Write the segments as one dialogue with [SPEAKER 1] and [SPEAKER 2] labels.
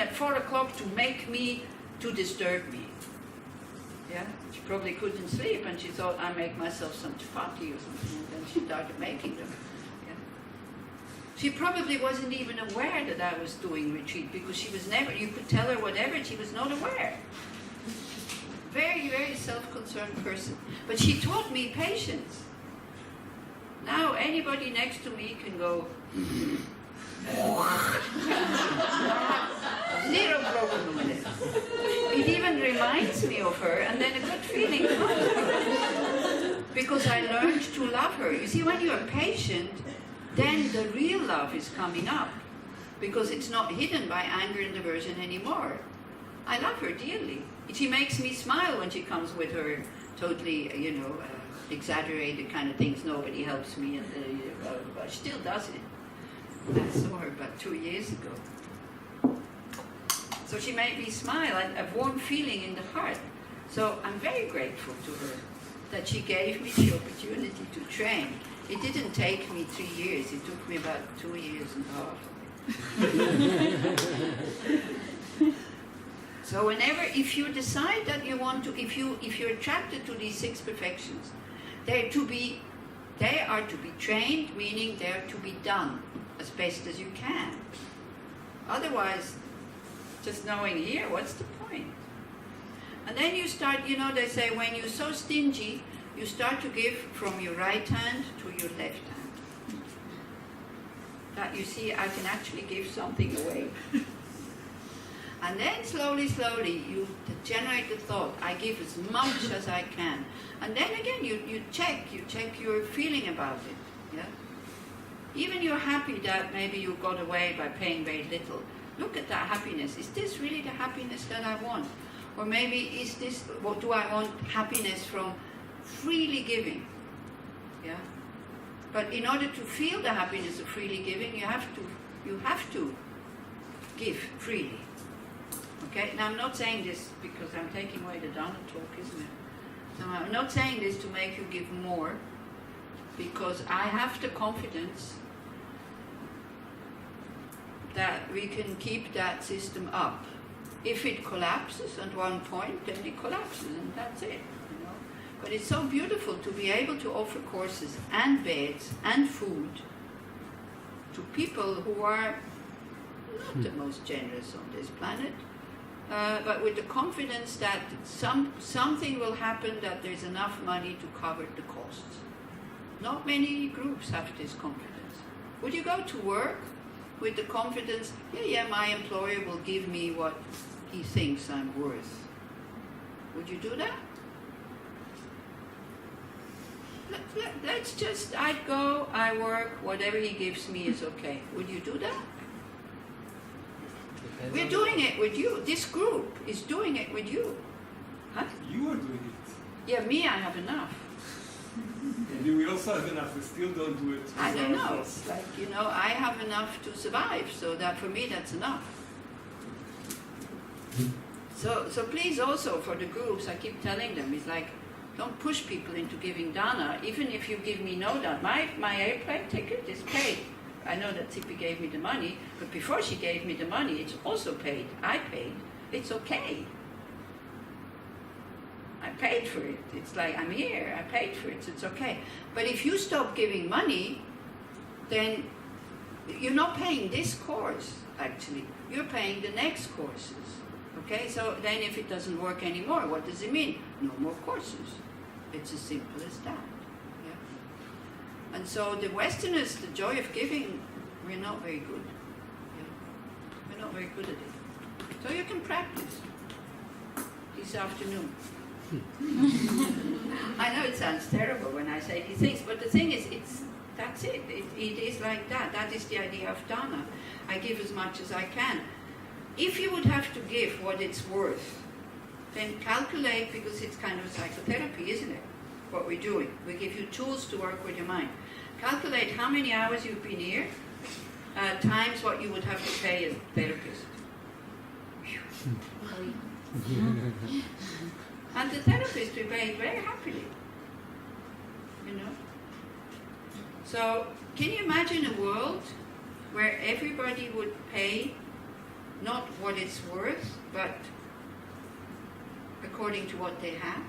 [SPEAKER 1] at 4 o'clock to disturb me. Yeah, she probably couldn't sleep, and she thought I make myself some chapati or something, and then she started making them. Yeah. She probably wasn't even aware that I was doing retreat, because she was never, you could tell her whatever, she was not aware. Very, very self-concerned person. But she taught me patience. Now anybody next to me can go, zero problem with it. It even reminds me of her, and then a good feeling comes. Because I learned to love her. You see, when you're patient, then the real love is coming up. Because it's not hidden by anger and aversion anymore. I love her dearly. She makes me smile when she comes with her totally, exaggerated kind of things. Nobody helps me, and she still does it. I saw her about 2 years ago. So she made me smile, and a warm feeling in the heart. So I'm very grateful to her that she gave me the opportunity to train. It didn't take me 3 years. It took me about 2 years and a half. So if you decide that you want to, if you're attracted to these 6 perfections, they are to be trained, meaning they are to be done as best as you can. Otherwise, just knowing here, what's the point? And then you start, they say when you're so stingy, you start to give from your right hand to your left hand. That you see, I can actually give something away. And then slowly, you generate the thought, I give as much as I can. And then again, you check your feeling about it. Yeah? Even you're happy that maybe you got away by paying very little. Look at that happiness. Is this really the happiness that I want? Or maybe do I want happiness from freely giving? Yeah? But in order to feel the happiness of freely giving, you have to give freely. Okay, now I'm not saying this because I'm taking away the Dana talk, isn't it? So I'm not saying this to make you give more, because I have the confidence that we can keep that system up. If it collapses at one point, then it collapses, and that's it. But it's so beautiful to be able to offer courses and beds and food to people who are not the most generous on this planet. But with the confidence that something will happen, that there's enough money to cover the costs. Not many groups have this confidence. Would you go to work with the confidence, my employer will give me what he thinks I'm worth? Would you do that? Let's just, I'd go, I work, whatever he gives me is okay. Would you do that? We're doing it with you. This group is doing it with you. Huh?
[SPEAKER 2] You are doing it.
[SPEAKER 1] Yeah, me, I have enough.
[SPEAKER 2] And we also have enough. We still don't do it.
[SPEAKER 1] I don't know. It's like, I have enough to survive. So that for me, that's enough. So please also for the groups, I keep telling them, it's like, don't push people into giving dana. Even if you give me no dana. My airplane ticket is paid. I know that Tzippi gave me the money, but before she gave me the money, it's also paid. I paid. It's okay. I paid for it. It's like, I'm here. I paid for it, so it's okay. But if you stop giving money, then you're not paying this course, actually. You're paying the next courses. Okay? So then if it doesn't work anymore, what does it mean? No more courses. It's as simple as that. And so the Westerners, the joy of giving, we're not very good. Yeah? We're not very good at it. So you can practice this afternoon. I know it sounds terrible when I say these things, but the thing is, that's it. It is like that. That is the idea of dana. I give as much as I can. If you would have to give what it's worth, then calculate, because it's kind of psychotherapy, isn't it? What we're doing. We give you tools to work with your mind. Calculate how many hours you've been here, times what you would have to pay as a therapist. And the therapist we pay very happily. So, can you imagine a world where everybody would pay not what it's worth, but according to what they have.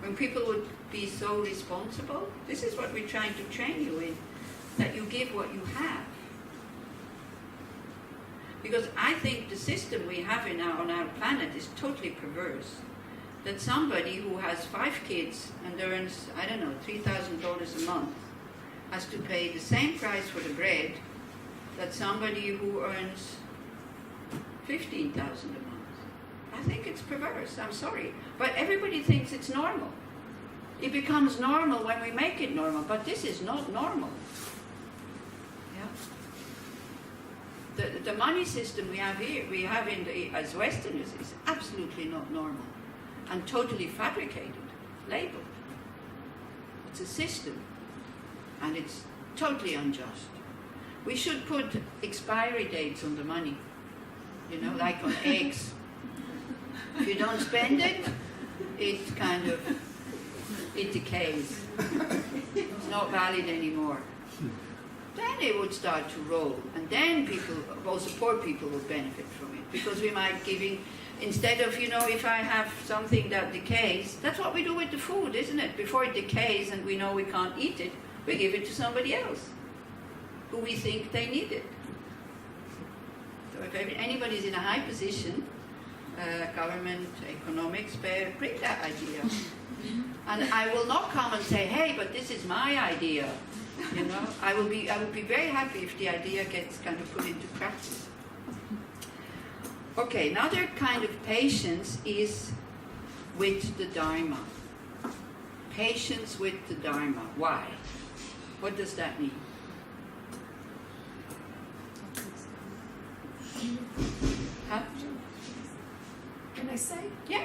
[SPEAKER 1] When people would be so responsible, this is what we're trying to train you in, that you give what you have. Because I think the system we have on our planet is totally perverse. That somebody who has 5 kids and earns, I don't know, $3,000 a month has to pay the same price for the bread that somebody who earns $15,000 a month. I think it's perverse, I'm sorry. But everybody thinks it's normal. It becomes normal when we make it normal, but this is not normal. Yeah? The money system we have here, we have as Westerners, is absolutely not normal and totally fabricated, labeled. It's a system, and it's totally unjust. We should put expiry dates on the money, you know, like on eggs. If you don't spend it, it decays. It's not valid anymore. Then it would start to roll, and then people, also poor people, would benefit from it, because we might giving, instead of, you know, if I have something that decays, that's what we do with the food, isn't it? Before it decays and we know we can't eat it, we give it to somebody else who we think they need it. So if anybody's in a high position, government, economics, bring that idea. And I will not come and say, hey, but this is my idea. You know, I will be very happy if the idea gets kind of put into practice. Okay, another kind of patience is with the Dharma. Patience with the Dharma. Why? What does that mean? Huh?
[SPEAKER 3] Can I say?
[SPEAKER 1] Yeah.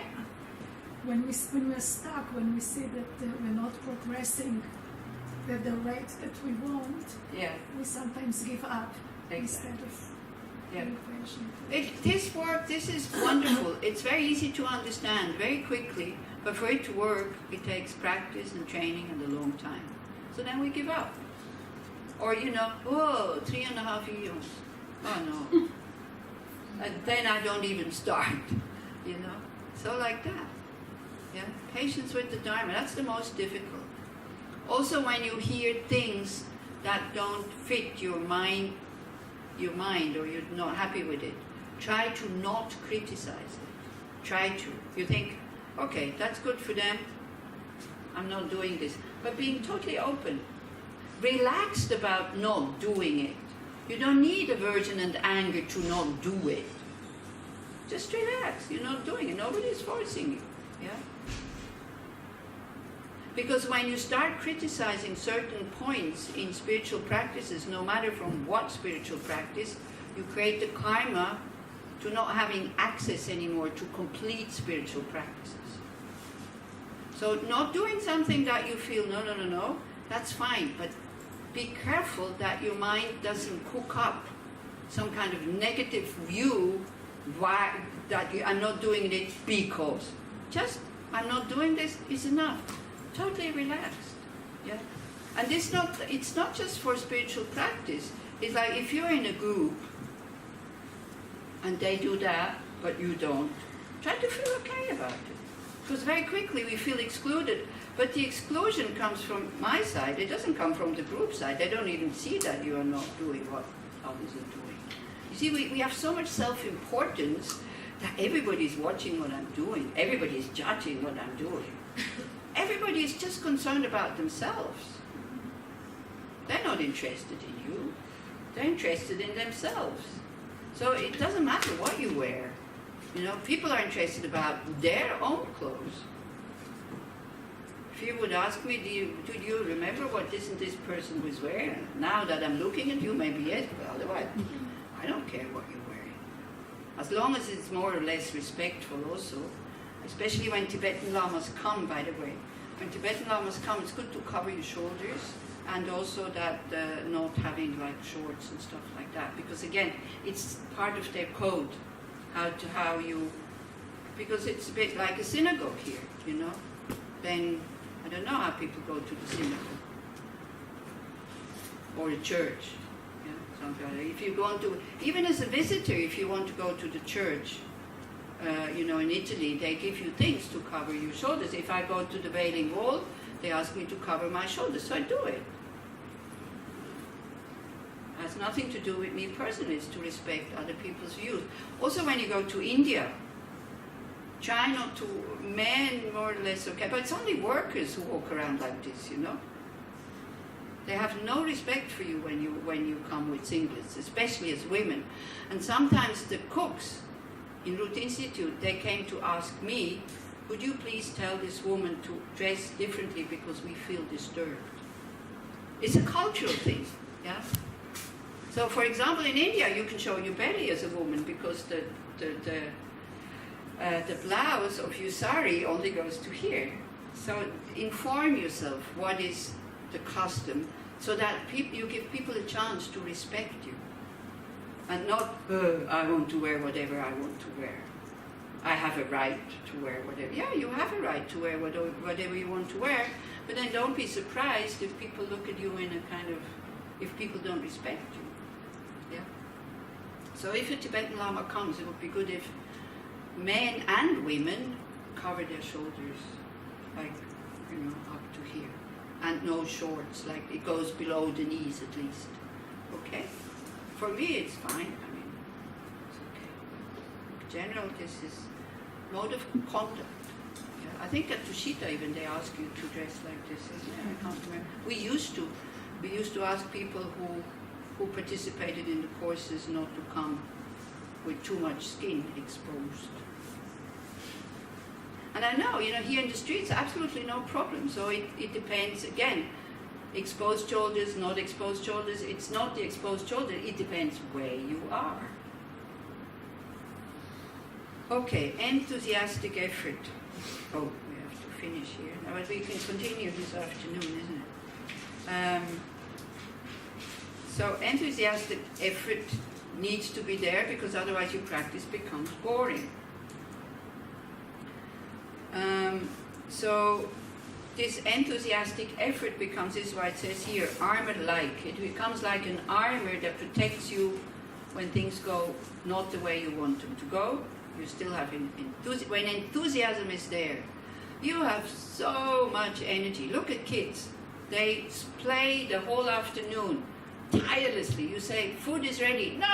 [SPEAKER 3] When we're stuck, when we see that we're not progressing at the rate that we want,
[SPEAKER 1] Yeah.
[SPEAKER 3] we sometimes give up
[SPEAKER 1] Exactly.
[SPEAKER 3] instead of
[SPEAKER 1] Yeah.
[SPEAKER 3] being patient.
[SPEAKER 1] This is wonderful. It's very easy to understand very quickly, but for it to work, it takes practice and training and a long time. So then we give up. Or, you know, 3.5 years. Oh no. And then I don't even start, you know. So like that. Yeah. Patience with the Dharma, that's the most difficult. Also when you hear things that don't fit your mind, or you're not happy with it, try to not criticize it. Try to. You think, okay, that's good for them, I'm not doing this. But being totally open, relaxed about not doing it. You don't need aversion and anger to not do it. Just relax, you're not doing it, nobody's forcing you. Yeah? Because when you start criticizing certain points in spiritual practices, no matter from what spiritual practice, you create the karma to not having access anymore to complete spiritual practices. So not doing something that you feel, no, that's fine, but be careful that your mind doesn't cook up some kind of negative view I'm not doing it because. Just, I'm not doing this is enough. Totally relaxed. Yeah? And it's not just for spiritual practice. It's like if you're in a group and they do that, but you don't, try to feel okay about it. Because very quickly we feel excluded. But the exclusion comes from my side. It doesn't come from the group side. They don't even see that you are not doing what others are doing. You see, we have so much self-importance that everybody's watching what I'm doing. Everybody's judging what I'm doing. Everybody is just concerned about themselves. They're not interested in you. They're interested in themselves. So it doesn't matter what you wear. You know, people are interested about their own clothes. If you would ask me, do you remember what this and this person was wearing? Now that I'm looking at you, maybe yes, but otherwise, I don't care what you're wearing. As long as it's more or less respectful also. Especially when Tibetan Lamas come, by the way. When Tibetan Lamas come, it's good to cover your shoulders, and also that not having like shorts and stuff like that. Because again, it's part of their code, how you, because it's a bit like a synagogue here, you know. Then, I don't know how people go to the synagogue. Or a church. Yeah? something like that. If you want to, even as a visitor, if you want to go to the church, in Italy, they give you things to cover your shoulders. If I go to the Wailing Wall, they ask me to cover my shoulders, so I do it. It has nothing to do with me personally, it's to respect other people's views. Also, when you go to India, try not to, men more or less okay, but it's only workers who walk around like this, They have no respect for you when you come with singlets, especially as women. And sometimes the cooks in Root Institute, they came to ask me, could you please tell this woman to dress differently because we feel disturbed? It's a cultural thing, yeah? So for example, in India, you can show your belly as a woman because the blouse of your sari only goes to here. So inform yourself what is the custom, so that you give people a chance to respect you. And not, I want to wear whatever I want to wear. I have a right to wear whatever. Yeah, you have a right to wear whatever you want to wear, but then don't be surprised if people look at you in a kind of, if people don't respect you. Yeah. So if a Tibetan Lama comes, it would be good if men and women cover their shoulders, like, up to here. And no shorts, like it goes below the knees at least. Okay? For me, it's fine. I mean, it's okay. In general, this is mode of conduct. Yeah. I think at Tushita even they ask you to dress like this, isn't it? I can't remember. We used to ask people who participated in the courses not to come with too much skin exposed. And I know, here in the streets, absolutely no problem. So it depends, again, exposed shoulders, not exposed shoulders. It's not the exposed shoulder, it depends where you are. Okay, enthusiastic effort. Oh, we have to finish here. No, but we can continue this afternoon, isn't it? So enthusiastic effort needs to be there because otherwise your practice becomes boring. So this enthusiastic effort becomes, this is why it says here, armor-like. It becomes like an armor that protects you when things go not the way you want them to go. You still have when enthusiasm is there, you have so much energy. Look at kids. They play the whole afternoon, tirelessly. You say, food is ready. No,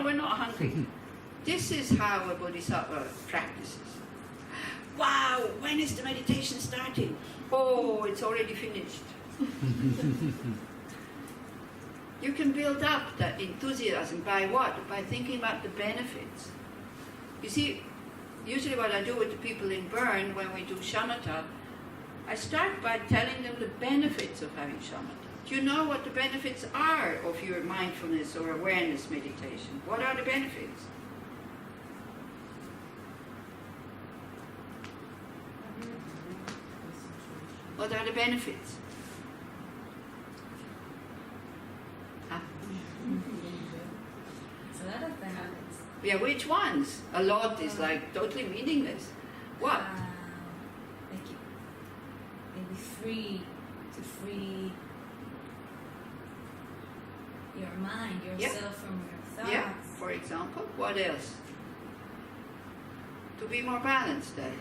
[SPEAKER 1] we're not hungry. This is how a bodhisattva practices. Wow, when is the meditation starting? Oh, it's already finished. You can build up that enthusiasm by what? By thinking about the benefits. You see, usually what I do with the people in Bern when we do shamatha, I start by telling them the benefits of having shamatha. Do you know what the benefits are of your mindfulness or awareness meditation? What are the benefits? What are the benefits?
[SPEAKER 4] It's a lot of benefits.
[SPEAKER 1] Yeah, which ones? A lot is like totally meaningless. What?
[SPEAKER 4] Like maybe free your mind, yourself from your thoughts.
[SPEAKER 1] Yeah, for example. What else? To be more balanced then.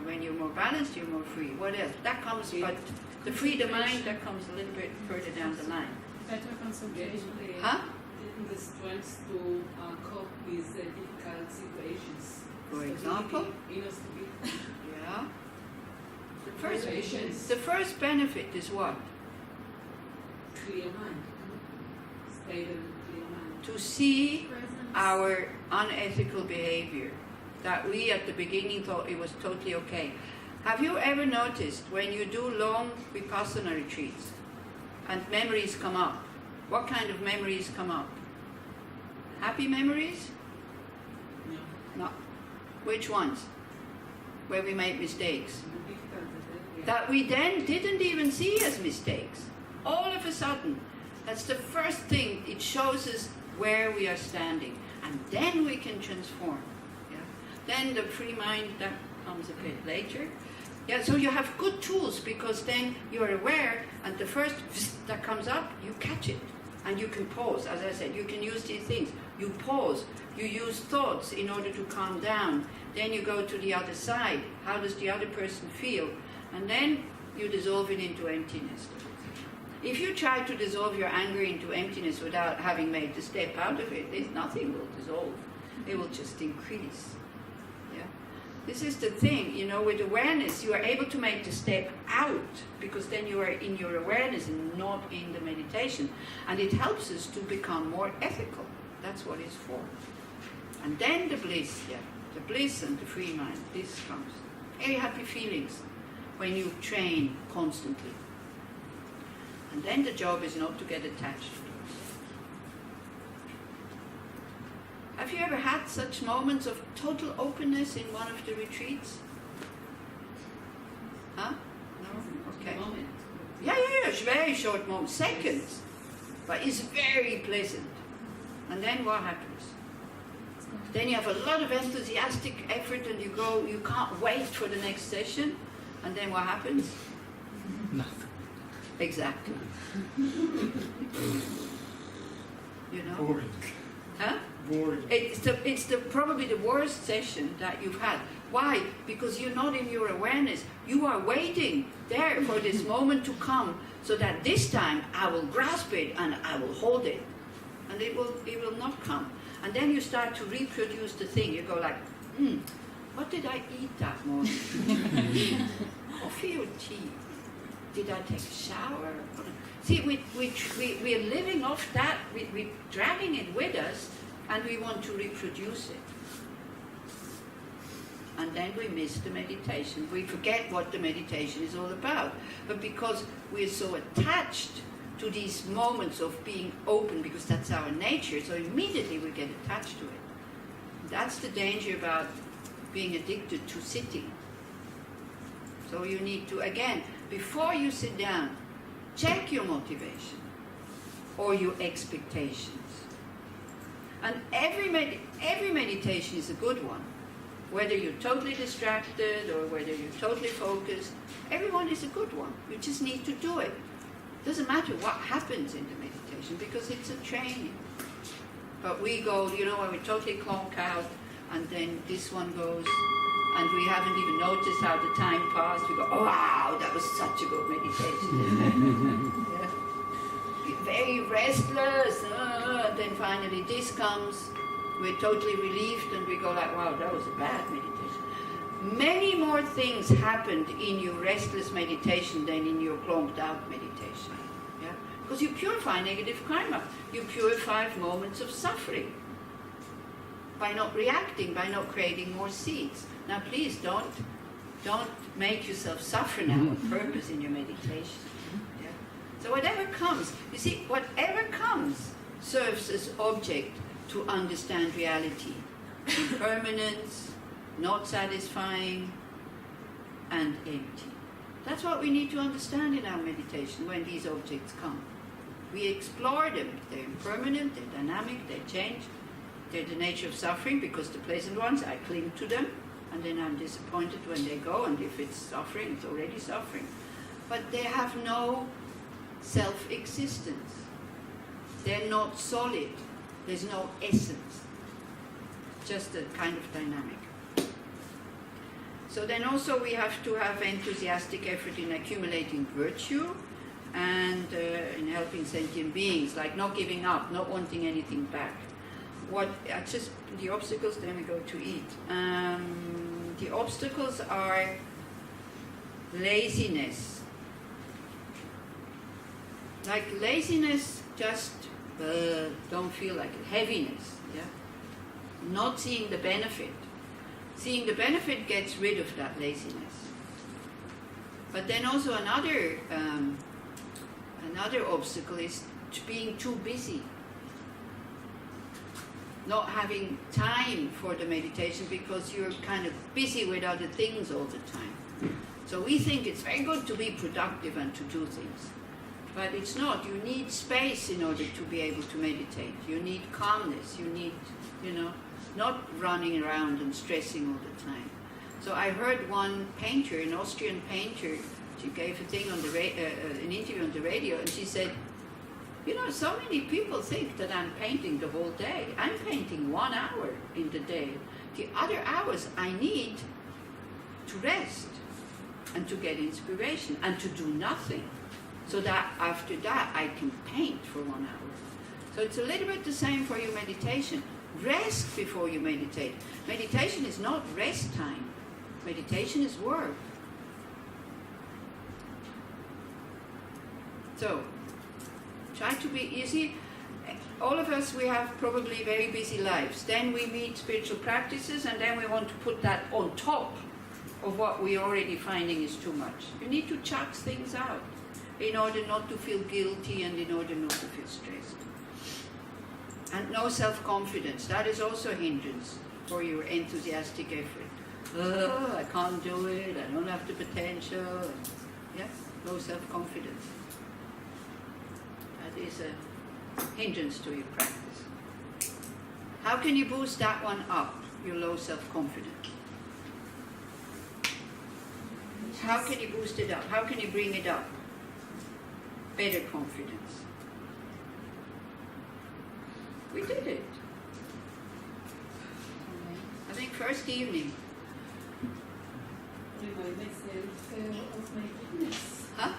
[SPEAKER 1] When you're more balanced, you're more free. What else? That comes, but the freedom mind, that comes a little bit further down the line.
[SPEAKER 3] Better concentration.
[SPEAKER 1] Huh?
[SPEAKER 5] The strength to cope with difficult situations.
[SPEAKER 1] For example?
[SPEAKER 5] Inner stability.
[SPEAKER 1] Yeah.
[SPEAKER 5] Patience.
[SPEAKER 1] The first benefit is what?
[SPEAKER 5] Clear mind. Stable, clear mind.
[SPEAKER 1] To see
[SPEAKER 3] Presence.
[SPEAKER 1] our unethical behavior that we at the beginning thought it was totally okay. Have you ever noticed when you do long Vipassana retreats and memories come up? What kind of memories come up? Happy memories?
[SPEAKER 5] No.
[SPEAKER 1] No. Which ones? Where we made mistakes.
[SPEAKER 5] Difficult.
[SPEAKER 1] That we then didn't even see as mistakes. All of a sudden, that's the first thing. It shows us where we are standing. And then we can transform. Yeah? Then the free mind, that comes a bit later. Yeah, so you have good tools because then you're aware and the first that comes up, you catch it. And you can pause, as I said, you can use these things. You pause, you use thoughts in order to calm down. Then you go to the other side. How does the other person feel? And then you dissolve it into emptiness. If you try to dissolve your anger into emptiness without having made the step out of it, nothing will dissolve. It will just increase. Yeah? This is the thing, with awareness, you are able to make the step out, because then you are in your awareness and not in the meditation. And it helps us to become more ethical. That's what it's for. And then the bliss, the bliss and the free mind, this comes. Very happy feelings when you train constantly. And then the job is not to get attached to it. Have you ever had such moments of total openness in one of the retreats? Huh? No? Okay.
[SPEAKER 5] Moment.
[SPEAKER 1] Yeah, it's a very short moment, seconds. But it's very pleasant. And then what happens? Then you have a lot of enthusiastic effort and you can't wait for the next session. And then what happens?
[SPEAKER 6] Nothing.
[SPEAKER 1] Exactly.
[SPEAKER 2] Boring.
[SPEAKER 1] Huh?
[SPEAKER 2] Boring.
[SPEAKER 1] It's probably the worst session that you've had. Why? Because you're not in your awareness. You are waiting there for this moment to come, so that this time I will grasp it and I will hold it, and it will not come. And then you start to reproduce the thing. You go like, what did I eat that morning? Coffee or tea? Did I take a shower? See, we are living off that, we're dragging it with us, and we want to reproduce it. And then we miss the meditation. We forget what the meditation is all about. But because we're so attached to these moments of being open, because that's our nature, so immediately we get attached to it. That's the danger about being addicted to sitting. So you need to, again, before you sit down, check your motivation or your expectations. And every meditation is a good one. Whether you're totally distracted or whether you're totally focused, everyone is a good one. You just need to do it. Doesn't matter what happens in the meditation, because it's a training. But we go, when we totally clonk out, and then this one goes, and we haven't even noticed how the time passed. We go, oh, wow, that was such a good meditation. Yeah. Very restless. Then finally this comes. We're totally relieved, and we go like, wow, that was a bad meditation. Many more things happened in your restless meditation than in your clonked out meditation. Yeah? Because you purify negative karma. You purify moments of suffering by not reacting, by not creating more seeds. Now please don't make yourself suffer now on purpose in your meditation. Yeah? So whatever comes, you see, whatever comes serves as object to understand reality. Impermanence, not satisfying, and empty. That's what we need to understand in our meditation when these objects come. We explore them. They're impermanent, they're dynamic, they change. They're the nature of suffering, because the pleasant ones, I cling to them, and then I'm disappointed when they go, and if it's suffering, it's already suffering. But they have no self-existence. They're not solid. There's no essence. Just a kind of dynamic. So then also we have to have enthusiastic effort in accumulating virtue and in helping sentient beings, like not giving up, not wanting anything back. Just the obstacles, then we go to eat. The obstacles are laziness. Like laziness, just don't feel like it. Heaviness, yeah? Not seeing the benefit. Seeing the benefit gets rid of that laziness. But then also another obstacle is being too busy. Not having time for the meditation because you're kind of busy with other things all the time. So we think it's very good to be productive and to do things. But it's not. You need space in order to be able to meditate. You need calmness. You need, not running around and stressing all the time. So I heard one painter, an Austrian painter, she gave a thing on an interview on the radio, and she said, You know, so many people think that I'm painting the whole day. I'm painting 1 hour in the day. The other hours I need to rest and to get inspiration and to do nothing. So that after that I can paint for 1 hour. So it's a little bit the same for your meditation. Rest before you meditate. Meditation is not rest time. Meditation is work. So, try to be easy. All of us, we have probably very busy lives. Then we meet spiritual practices and then we want to put that on top of what we already finding is too much. You need to chuck things out in order not to feel guilty and in order not to feel stressed. And no self-confidence. That is also a hindrance for your enthusiastic effort. Oh, I can't do it. I don't have the potential. Yeah, no self-confidence. That is a hindrance to your practice. How can you boost that one up, your low self-confidence? How can you boost it up? How can you bring it up? Better confidence. We did it. I think first evening.
[SPEAKER 5] Remind myself of my goodness.
[SPEAKER 1] Huh?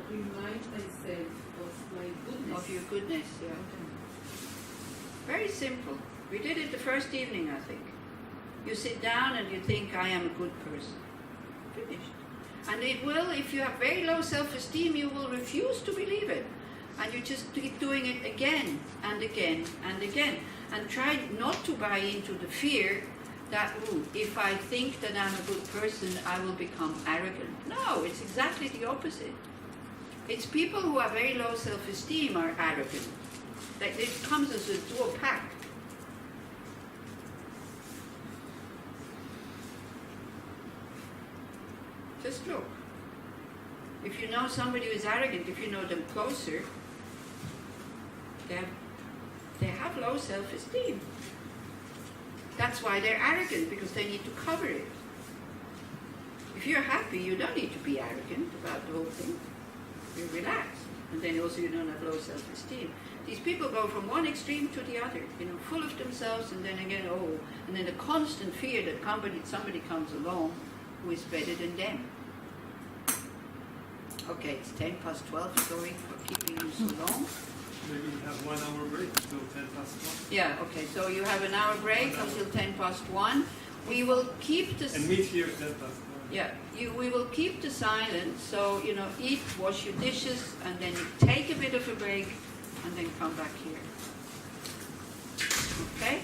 [SPEAKER 5] Remind myself of my goodness.
[SPEAKER 1] Of your goodness, yeah. Very simple. We did it the first evening, I think. You sit down and you think, I am a good person. Finished. And it will, if you have very low self-esteem, you will refuse to believe it. And you just keep doing it again and again and again. And try not to buy into the fear that, ooh, if I think that I'm a good person, I will become arrogant. No, it's exactly the opposite. It's people who have very low self-esteem are arrogant. Like it comes as a dual pack. Just look. If you know somebody who is arrogant, if you know them closer, they have low self-esteem. That's why they're arrogant, because they need to cover it. If you're happy, you don't need to be arrogant about the whole thing. You're relaxed. And then also you don't have low self-esteem. These people go from one extreme to the other, full of themselves, and then again, and then the constant fear that somebody comes along who is better than them. Okay, it's 12:10. Sorry for keeping you so long.
[SPEAKER 2] Maybe we have 1 hour break until 1:10.
[SPEAKER 1] Yeah, okay, so you have an hour break until 1:10. We will keep the...
[SPEAKER 2] And meet here at 1:10.
[SPEAKER 1] Yeah, we will keep the silence, so, eat, wash your dishes, and then you take a bit of a break, and then come back here. Okay?